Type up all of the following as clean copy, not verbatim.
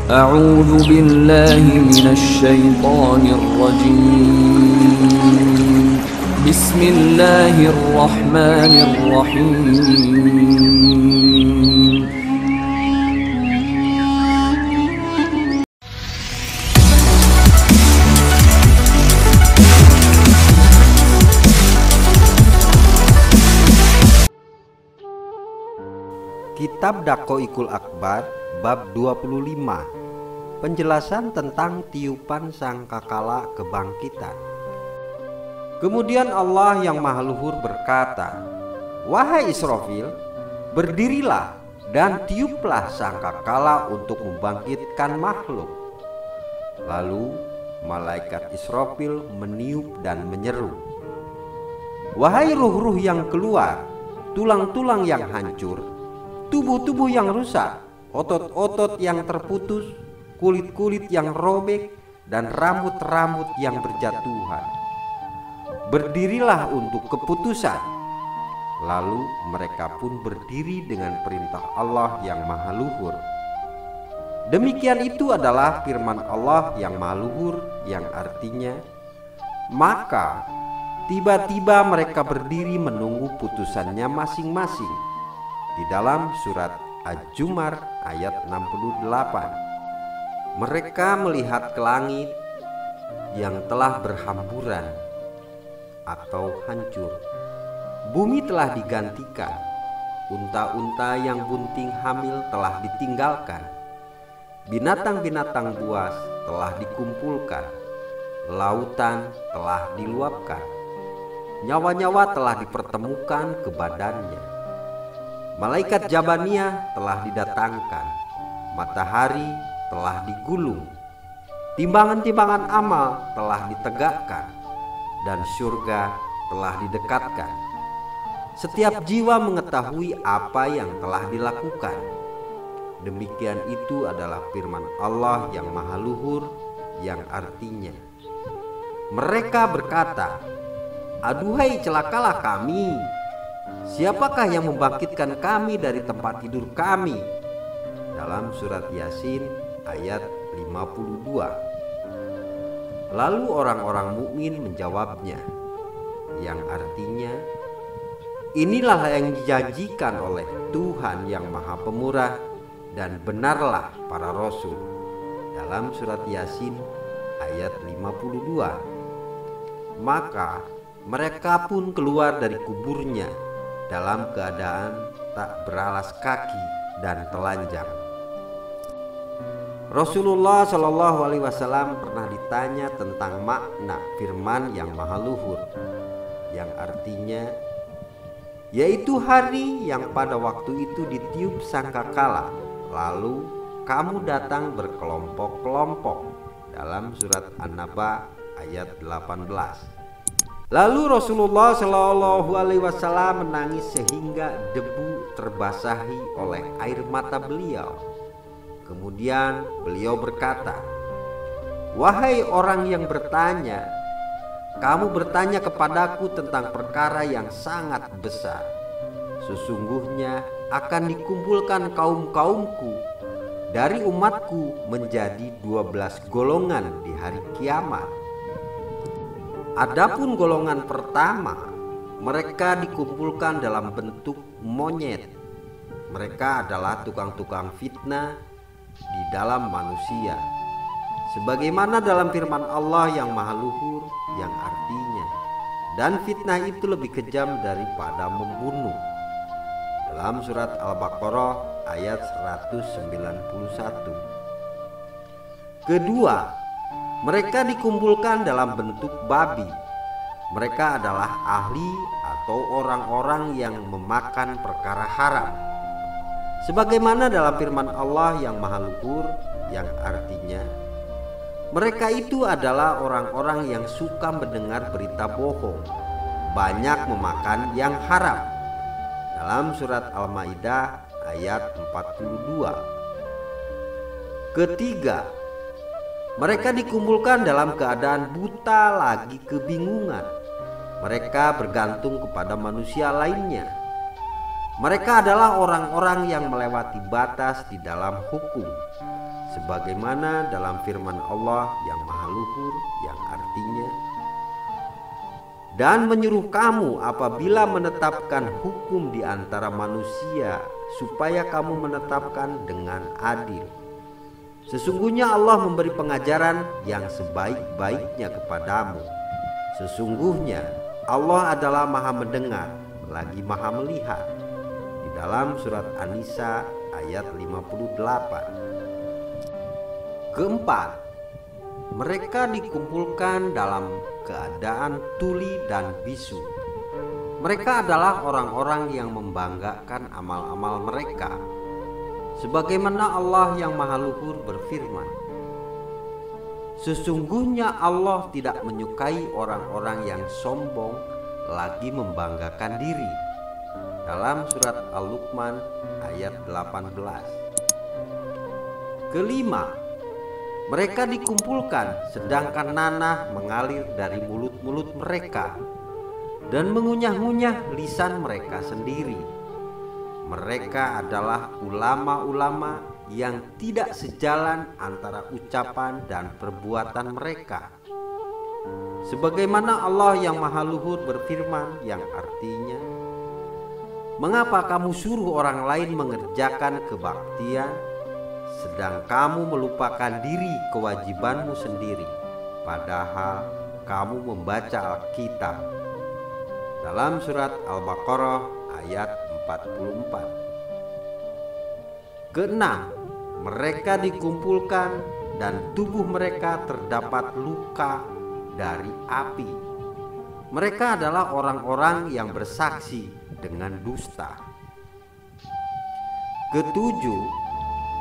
أعوذ بالله من الشيطان الرجيم. بسم الله الرحمن الرحيم. Kitab Daqaiqul Akbar bab 25, penjelasan tentang tiupan sangkakala kebangkitan. Kemudian Allah yang Maha Luhur berkata, "Wahai Israfil, berdirilah dan tiuplah sangkakala untuk membangkitkan makhluk." Lalu malaikat Israfil meniup dan menyeru, "Wahai ruh-ruh yang keluar, tulang-tulang yang hancur, tubuh-tubuh yang rusak, otot-otot yang terputus, kulit-kulit yang robek, dan rambut-rambut yang berjatuhan, berdirilah untuk keputusan." Lalu mereka pun berdiri dengan perintah Allah yang Maha Luhur. Demikian itu adalah firman Allah yang Maha Luhur, yang artinya, maka tiba-tiba mereka berdiri menunggu putusannya masing-masing, di dalam surat Az-Zumar ayat 68. Mereka melihat ke langit yang telah berhamburan atau hancur. Bumi telah digantikan, unta-unta yang bunting hamil telah ditinggalkan, binatang-binatang buas telah dikumpulkan, lautan telah diluapkan, nyawa-nyawa telah dipertemukan ke badannya. Malaikat Jabaniyah telah didatangkan, matahari telah digulung, timbangan-timbangan amal telah ditegakkan, dan surga telah didekatkan. Setiap jiwa mengetahui apa yang telah dilakukan. Demikian itu adalah firman Allah yang Maha Luhur, yang artinya, mereka berkata, "Aduhai celakalah kami, siapakah yang membangkitkan kami dari tempat tidur kami?" Dalam surat Yasin ayat 52. Lalu orang-orang mukmin menjawabnya, yang artinya, inilah yang dijanjikan oleh Tuhan yang Maha Pemurah, dan benarlah para rasul. Dalam surat Yasin ayat 52. Maka mereka pun keluar dari kuburnya dalam keadaan tak beralas kaki dan telanjang. Rasulullah Shallallahu Alaihi Wasallam pernah ditanya tentang makna firman yang Maha Luhur, yang artinya, yaitu hari yang pada waktu itu ditiup sangkakala, lalu kamu datang berkelompok-kelompok. Dalam surat An-Naba ayat 18. Lalu Rasulullah Shallallahu Alaihi Wasallam menangis sehingga debu terbasahi oleh air mata beliau. Kemudian beliau berkata, "Wahai orang yang bertanya, kamu bertanya kepadaku tentang perkara yang sangat besar. Sesungguhnya akan dikumpulkan kaum-kaumku dari umatku menjadi 12 golongan di hari kiamat. Adapun golongan pertama, mereka dikumpulkan dalam bentuk monyet. Mereka adalah tukang-tukang fitnah di dalam manusia, sebagaimana dalam firman Allah yang Maha Luhur, yang artinya, dan fitnah itu lebih kejam daripada membunuh. Dalam surat Al-Baqarah ayat 191. Kedua, mereka dikumpulkan dalam bentuk babi. Mereka adalah ahli atau orang-orang yang memakan perkara haram, sebagaimana dalam firman Allah yang Maha Luhur, yang artinya, mereka itu adalah orang-orang yang suka mendengar berita bohong, banyak memakan yang haram. Dalam surat Al-Maidah ayat 42. Ketiga, mereka dikumpulkan dalam keadaan buta lagi kebingungan. Mereka bergantung kepada manusia lainnya. Mereka adalah orang-orang yang melewati batas di dalam hukum, sebagaimana dalam firman Allah yang Maha Luhur yang artinya, dan menyuruh kamu apabila menetapkan hukum di antara manusia supaya kamu menetapkan dengan adil. Sesungguhnya Allah memberi pengajaran yang sebaik-baiknya kepadamu. Sesungguhnya Allah adalah Maha mendengar lagi Maha melihat. Di dalam surat An-Nisa ayat 58. Keempat, mereka dikumpulkan dalam keadaan tuli dan bisu. Mereka adalah orang-orang yang membanggakan amal-amal mereka, sebagaimana Allah yang Maha Luhur berfirman, sesungguhnya Allah tidak menyukai orang-orang yang sombong lagi membanggakan diri. Dalam surat Al-Luqman ayat 18. Kelima, mereka dikumpulkan sedangkan nanah mengalir dari mulut-mulut mereka dan mengunyah-ngunyah lisan mereka sendiri. Mereka adalah ulama-ulama yang tidak sejalan antara ucapan dan perbuatan mereka, sebagaimana Allah yang Maha Luhur berfirman yang artinya, mengapa kamu suruh orang lain mengerjakan kebaktian sedang kamu melupakan diri kewajibanmu sendiri, padahal kamu membaca Alkitab. Dalam surat Al-Baqarah ayat 44. Keenam, mereka dikumpulkan dan tubuh mereka terdapat luka dari api. Mereka adalah orang-orang yang bersaksi dengan dusta. Ketujuh,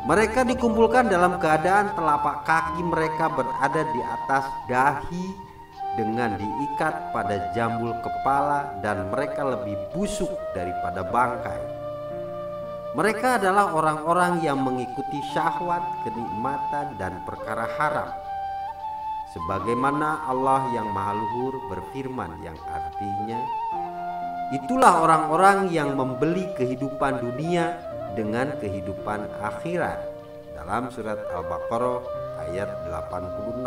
mereka dikumpulkan dalam keadaan telapak kaki mereka berada di atas dahi dengan diikat pada jambul kepala dan mereka lebih busuk daripada bangkai. Mereka adalah orang-orang yang mengikuti syahwat, kenikmatan dan perkara haram, sebagaimana Allah yang Maha Luhur berfirman yang artinya, itulah orang-orang yang membeli kehidupan dunia dengan kehidupan akhirat. Dalam surat Al-Baqarah ayat 86.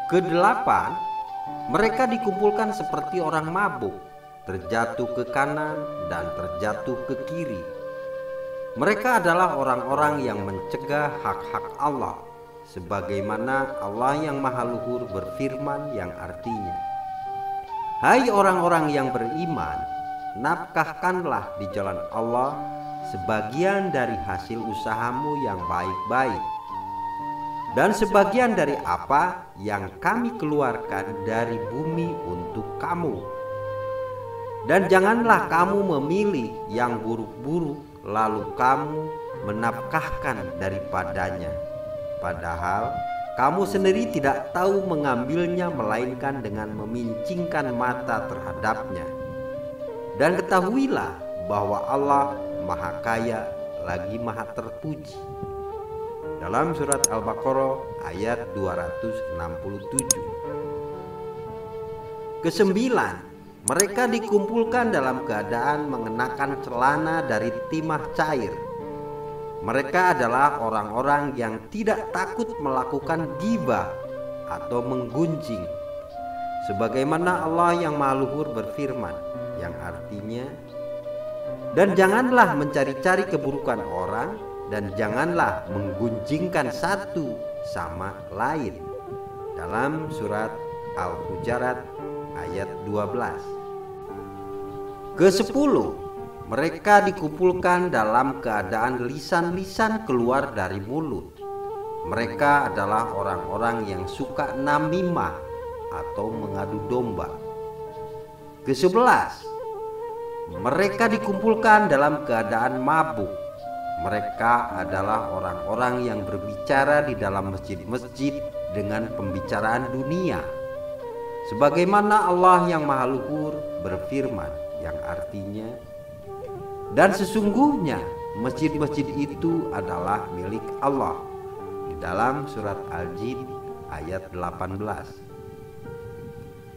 Kedelapan, mereka dikumpulkan seperti orang mabuk, terjatuh ke kanan dan terjatuh ke kiri. Mereka adalah orang-orang yang mencegah hak-hak Allah, sebagaimana Allah yang Maha Luhur berfirman yang artinya, hai orang-orang yang beriman, nafkahkanlah di jalan Allah sebagian dari hasil usahamu yang baik-baik dan sebagian dari apa yang kami keluarkan dari bumi untuk kamu. Dan janganlah kamu memilih yang buruk-buruk lalu kamu menafkahkan daripadanya, padahal kamu sendiri tidak tahu mengambilnya melainkan dengan memincingkan mata terhadapnya. Dan ketahuilah bahwa Allah Maha Kaya lagi Maha Terpuji. Dalam surat Al-Baqarah ayat 267. Kesembilan, mereka dikumpulkan dalam keadaan mengenakan celana dari timah cair. Mereka adalah orang-orang yang tidak takut melakukan ghibah atau menggunjing, sebagaimana Allah yang Maha Luhur berfirman yang artinya, dan janganlah mencari-cari keburukan orang dan janganlah menggunjingkan satu sama lain. Dalam surat Al-Hujarat ayat 12. Kesepuluh, mereka dikumpulkan dalam keadaan lisan-lisan keluar dari mulut. Mereka adalah orang-orang yang suka namimah atau mengadu domba. Kesebelas, mereka dikumpulkan dalam keadaan mabuk. Mereka adalah orang-orang yang berbicara di dalam masjid-masjid dengan pembicaraan dunia, sebagaimana Allah yang Maha Luhur berfirman yang artinya, dan sesungguhnya masjid-masjid itu adalah milik Allah. Di dalam surat Al-Jin ayat 18.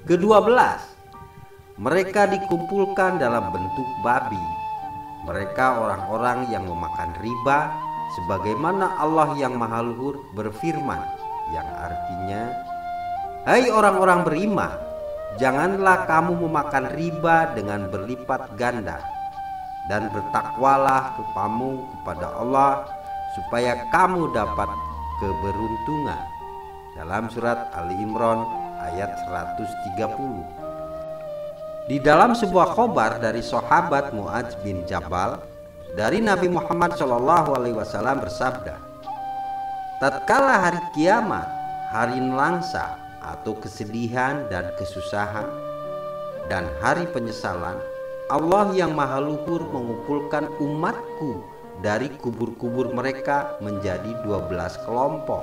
Kedua belas, mereka dikumpulkan dalam bentuk babi. Mereka orang-orang yang memakan riba, sebagaimana Allah yang Maha Luhur berfirman, yang artinya, hai orang-orang beriman, janganlah kamu memakan riba dengan berlipat ganda, dan bertakwalah kamu kepada Allah supaya kamu dapat keberuntungan. Dalam surat Ali Imran ayat 130. Di dalam sebuah khobar dari sahabat Muadz bin Jabal dari Nabi Muhammad SAW bersabda, tatkala hari kiamat, hari nelangsa atau kesedihan dan kesusahan, dan hari penyesalan, Allah yang Maha Luhur mengumpulkan umatku dari kubur-kubur mereka menjadi 12 kelompok.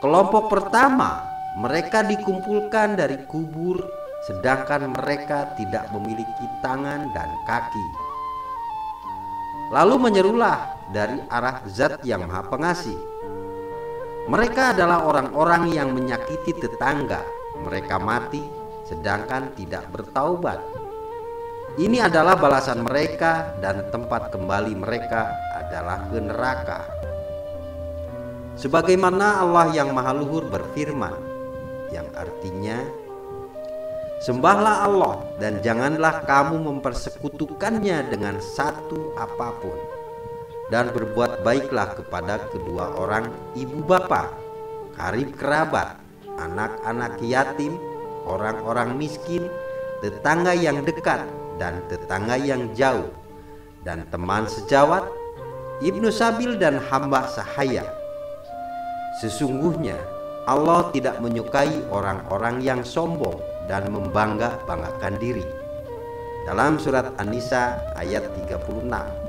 Kelompok pertama, mereka dikumpulkan dari kubur sedangkan mereka tidak memiliki tangan dan kaki. Lalu menyerulah dari arah Zat yang Maha Pengasih. Mereka adalah orang-orang yang menyakiti tetangga. Mereka mati sedangkan tidak bertaubat. Ini adalah balasan mereka, dan tempat kembali mereka adalah ke neraka. Sebagaimana Allah yang Maha Luhur berfirman, yang artinya, sembahlah Allah dan janganlah kamu mempersekutukannya dengan satu apapun, dan berbuat baiklah kepada kedua orang ibu bapa, karib kerabat, anak-anak yatim, orang-orang miskin, tetangga yang dekat dan tetangga yang jauh, dan teman sejawat, ibnu sabil dan hamba sahaya. Sesungguhnya Allah tidak menyukai orang-orang yang sombong dan membangga-banggakan diri. Dalam surat An-Nisa ayat 36.